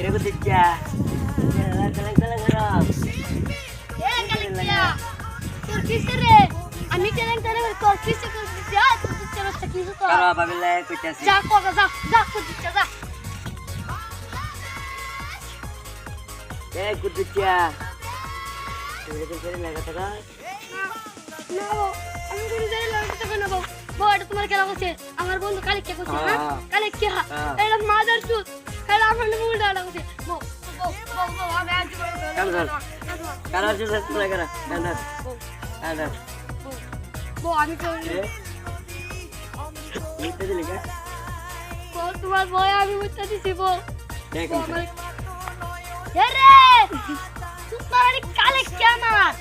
Ini aku tidak. Jalan-jalan orang. তোর কিসের রে আমি কেন কেন তোর কিসে করছিস যা তুই চলো কিছু তো Karo apa bila kutasi? যা কগা যা করছিস যা Kutucia. Ini kan laga taka. না আমি কোনো জানি না এটা কেন বউ বউ এটা তোমার কেন বলছে আমার বন্ধু কালে কে করছে না কালে কে এটা মাদার চুত এটা আমার মুল ডালা করছে বউ আমি আজ Karo sudah mulai karo. Dandar. Dandar. বউ আমি তো Itu dulu kan? বউ তোমার বউ আমি বুঝতে দিছি বউ Dek. রে তোমার কালে কে আমার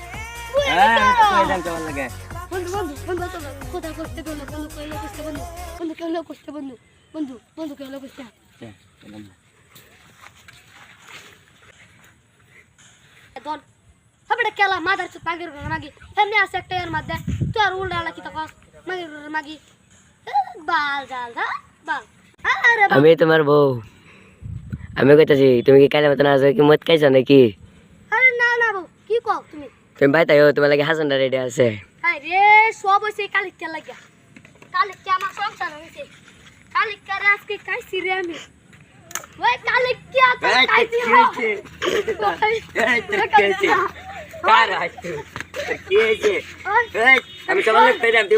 Kau yang kawan lagi. বন্ধু কোথায় করতে বন্ধু বন্ধু কইলে করতে বন্ধু বন্ধু কেউ করতে বন্ধু কেউ করতে Ya, dalam. দন হবে কেলা মাদার চুত মাগির মাগি এমনি আছে একটা এর মধ্যে তুই আর উল্টা কি তো মাগির মাগি বাল জাল দা বাল আরে আমি তোমার বউ আমি কইতাছি তুমি কি কালে মতন আছো কি মত খাইছো নাকি আরে না বউ কি কও তুমি তুমি ভাই তাইও তোমার লাগে হাসানটা রেডি আছে আরে রে সব হইছে কালিকা লাগিয়া কালিকা আমার সংসার হইছে কালিকা আজকে খাইছি রে আমি ওই কালিকা তো খাইছি Kara itu. Kiye. Hei, kami coba lihat pedang di